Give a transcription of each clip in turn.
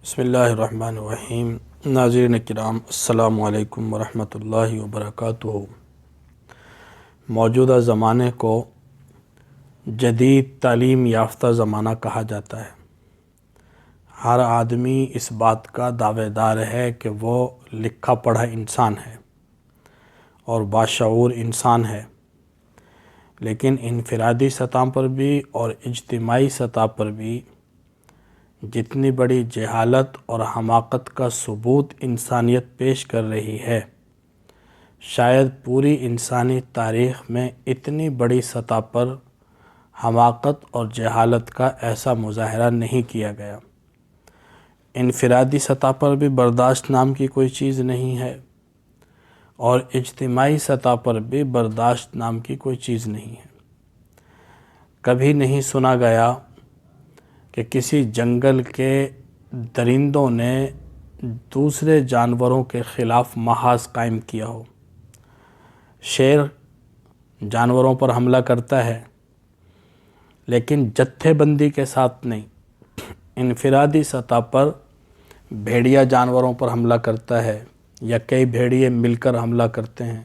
بسم اللہ الرحمن الرحیم۔ ناظرین کرام، السلام علیکم ورحمۃ اللہ وبرکاتہ۔ موجودہ زمانے کو جدید تعلیم یافتہ زمانہ کہا جاتا ہے۔ ہر آدمی اس بات کا دعوے دار ہے کہ وہ لکھا پڑھا انسان ہے اور باشعور انسان ہے، لیکن انفرادی سطح پر بھی اور اجتماعی سطح پر بھی جتنی بڑی جہالت اور حماقت کا ثبوت انسانیت پیش کر رہی ہے، شاید پوری انسانی تاریخ میں اتنی بڑی سطح پر حماقت اور جہالت کا ایسا مظاہرہ نہیں کیا گیا۔ انفرادی سطح پر بھی برداشت نام کی کوئی چیز نہیں ہے اور اجتماعی سطح پر بھی برداشت نام کی کوئی چیز نہیں ہے۔ کبھی نہیں سنا گیا کہ کسی جنگل کے درندوں نے دوسرے جانوروں کے خلاف محاذ قائم کیا ہو۔ شیر جانوروں پر حملہ کرتا ہے، لیکن جتھے بندی کے ساتھ نہیں۔ انفرادی سطح پر بھیڑیا جانوروں پر حملہ کرتا ہے یا کئی بھیڑیے مل کر حملہ کرتے ہیں،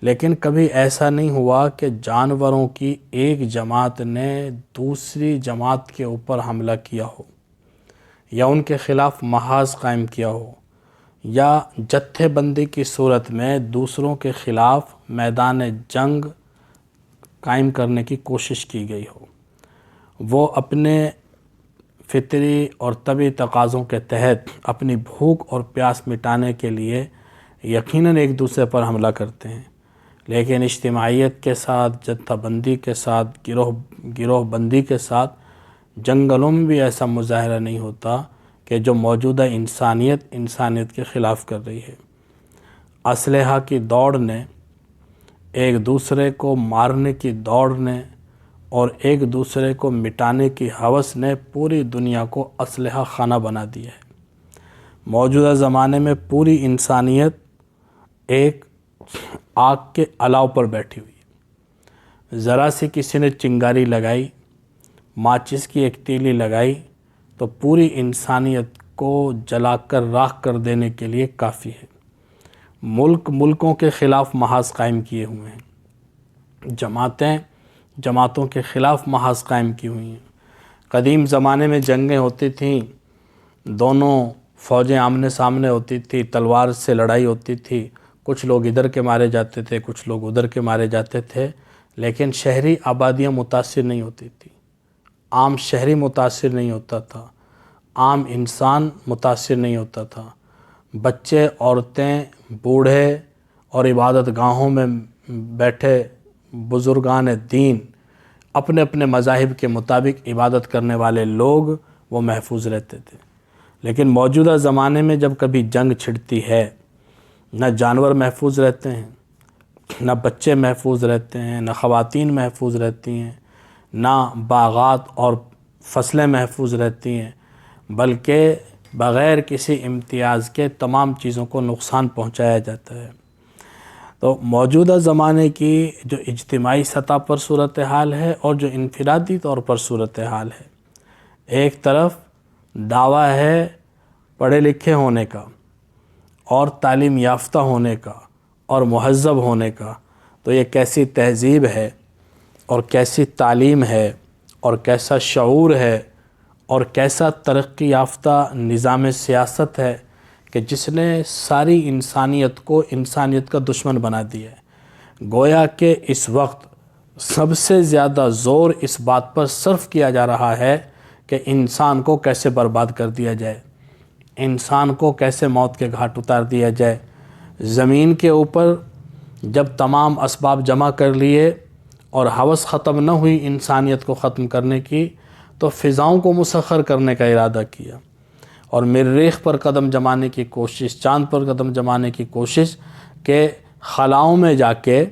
لیکن کبھی ایسا نہیں ہوا کہ جانوروں کی ایک جماعت نے دوسری جماعت کے اوپر حملہ کیا ہو یا ان کے خلاف محاذ قائم کیا ہو یا جتھے بندی کی صورت میں دوسروں کے خلاف میدان جنگ قائم کرنے کی کوشش کی گئی ہو۔ وہ اپنے فطری اور طبعی تقاضوں کے تحت اپنی بھوک اور پیاس مٹانے کے لیے یقیناً ایک دوسرے پر حملہ کرتے ہیں، لیکن اجتماعیت کے ساتھ، جتھہ بندی کے ساتھ، گروہ بندی کے ساتھ جنگلوں میں بھی ایسا مظاہرہ نہیں ہوتا کہ جو موجودہ انسانیت کے خلاف کر رہی ہے۔ اسلحہ کی دوڑ نے، ایک دوسرے کو مارنے کی دوڑ نے اور ایک دوسرے کو مٹانے کی ہوس نے پوری دنیا کو اسلحہ خانہ بنا دیا ہے۔ موجودہ زمانے میں پوری انسانیت ایک آگ کے الاؤ پر بیٹھی ہوئی ہے۔ ذرا سی کسی نے چنگاری لگائی، ماچس کی ایک تیلی لگائی تو پوری انسانیت کو جلا کر راکھ کر دینے کے لیے کافی ہے۔ ملکوں کے خلاف محاذ قائم کیے ہوئے ہیں، جماعتوں کے خلاف محاذ قائم کی ہوئی ہیں۔ قدیم زمانے میں جنگیں ہوتی تھیں، دونوں فوجیں آمنے سامنے ہوتی تھی، تلوار سے لڑائی ہوتی تھی، کچھ لوگ ادھر کے مارے جاتے تھے، کچھ لوگ ادھر کے مارے جاتے تھے، لیکن شہری آبادیاں متاثر نہیں ہوتی تھی، عام شہری متاثر نہیں ہوتا تھا، عام انسان متاثر نہیں ہوتا تھا۔ بچے، عورتیں، بوڑھے اور عبادت گاہوں میں بیٹھے بزرگان دین، اپنے اپنے مذاہب کے مطابق عبادت کرنے والے لوگ، وہ محفوظ رہتے تھے۔ لیکن موجودہ زمانے میں جب کبھی جنگ چھڑتی ہے، نہ جانور محفوظ رہتے ہیں، نہ بچے محفوظ رہتے ہیں، نہ خواتین محفوظ رہتی ہیں، نہ باغات اور فصلیں محفوظ رہتی ہیں، بلکہ بغیر کسی امتیاز کے تمام چیزوں کو نقصان پہنچایا جاتا ہے۔ تو موجودہ زمانے کی جو اجتماعی سطح پر صورتحال ہے اور جو انفرادی طور پر صورتحال ہے، ایک طرف دعویٰ ہے پڑھے لکھے ہونے کا اور تعلیم یافتہ ہونے کا اور مہذب ہونے کا، تو یہ کیسی تہذیب ہے اور کیسی تعلیم ہے اور کیسا شعور ہے اور کیسا ترقی یافتہ نظام سیاست ہے کہ جس نے ساری انسانیت کو انسانیت کا دشمن بنا دیا ہے۔ گویا کہ اس وقت سب سے زیادہ زور اس بات پر صرف کیا جا رہا ہے کہ انسان کو کیسے برباد کر دیا جائے، انسان کو کیسے موت کے گھاٹ اتار دیا جائے۔ زمین کے اوپر جب تمام اسباب جمع کر لیے اور ہوس ختم نہ ہوئی انسانیت کو ختم کرنے کی، تو فضاؤں کو مسخر کرنے کا ارادہ کیا اور مریخ پر قدم جمانے کی کوشش، چاند پر قدم جمانے کی کوشش کہ خلاؤں میں جا کے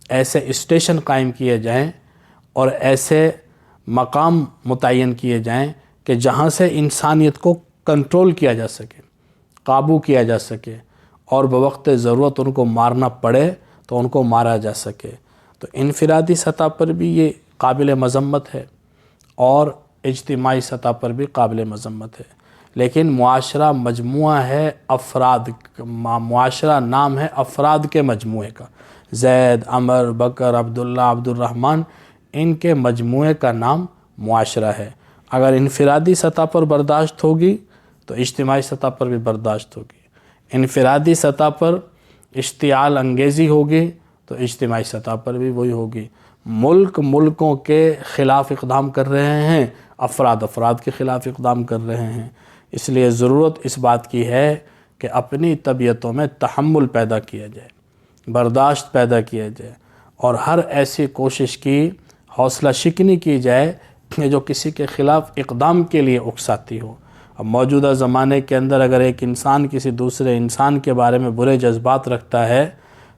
ایسے اسٹیشن قائم کیے جائیں اور ایسے مقام متعین کیے جائیں کہ جہاں سے انسانیت کو کنٹرول کیا جا سکے، قابو کیا جا سکے اور بوقت ضرورت ان کو مارنا پڑے تو ان کو مارا جا سکے۔ تو انفرادی سطح پر بھی یہ قابل مذمت ہے اور اجتماعی سطح پر بھی قابل مذمت ہے، لیکن معاشرہ مجموعہ ہے افراد، معاشرہ نام ہے افراد کے مجموعے کا، زید، عمر، بکر، عبداللہ، عبد الرحمن، ان کے مجموعے کا نام معاشرہ ہے۔ اگر انفرادی سطح پر برداشت ہوگی تو اجتماعی سطح پر بھی برداشت ہوگی، انفرادی سطح پر اشتعال انگیزی ہوگی تو اجتماعی سطح پر بھی وہی ہوگی۔ ملکوں کے خلاف اقدام کر رہے ہیں، افراد کے خلاف اقدام کر رہے ہیں، اس لیے ضرورت اس بات کی ہے کہ اپنی طبیعتوں میں تحمل پیدا کیا جائے، برداشت پیدا کیا جائے، اور ہر ایسی کوشش کی حوصلہ شکنی کی جائے کہ جو کسی کے خلاف اقدام کے لیے اکساتی ہو۔ اب موجودہ زمانے کے اندر اگر ایک انسان کسی دوسرے انسان کے بارے میں برے جذبات رکھتا ہے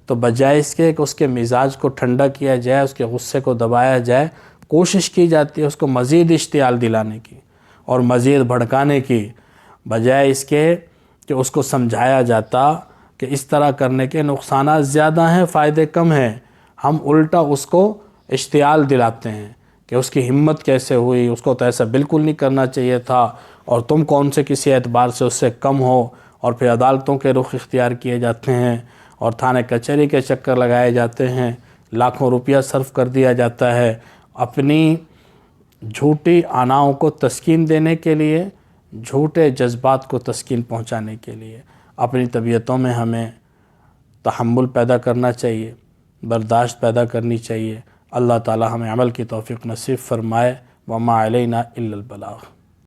تو بجائے اس کے کہ اس کے مزاج کو ٹھنڈا کیا جائے، اس کے غصے کو دبایا جائے، کوشش کی جاتی ہے اس کو مزید اشتعال دلانے کی اور مزید بھڑکانے کی، بجائے اس کے کہ اس کو سمجھایا جاتا کہ اس طرح کرنے کے نقصانات زیادہ ہیں، فائدے کم ہیں، ہم الٹا اس کو اشتعال دلاتے ہیں کہ اس کی ہمت کیسے ہوئی، اس کو تو ایسا بالکل نہیں کرنا چاہیے تھا، اور تم کون سے کسی اعتبار سے اس سے کم ہو، اور پھر عدالتوں کے رخ اختیار کیے جاتے ہیں اور تھانے کچہری کے چکر لگائے جاتے ہیں، لاکھوں روپیہ صرف کر دیا جاتا ہے اپنی جھوٹی آناؤں کو تسکین دینے کے لیے، جھوٹے جذبات کو تسکین پہنچانے کے لیے۔ اپنی طبیعتوں میں ہمیں تحمل پیدا کرنا چاہیے، برداشت پیدا کرنی چاہیے۔ اللہ تعالی ہمیں عمل کی توفیق نصیب فرمائے۔ وما علینا الا البلاغ۔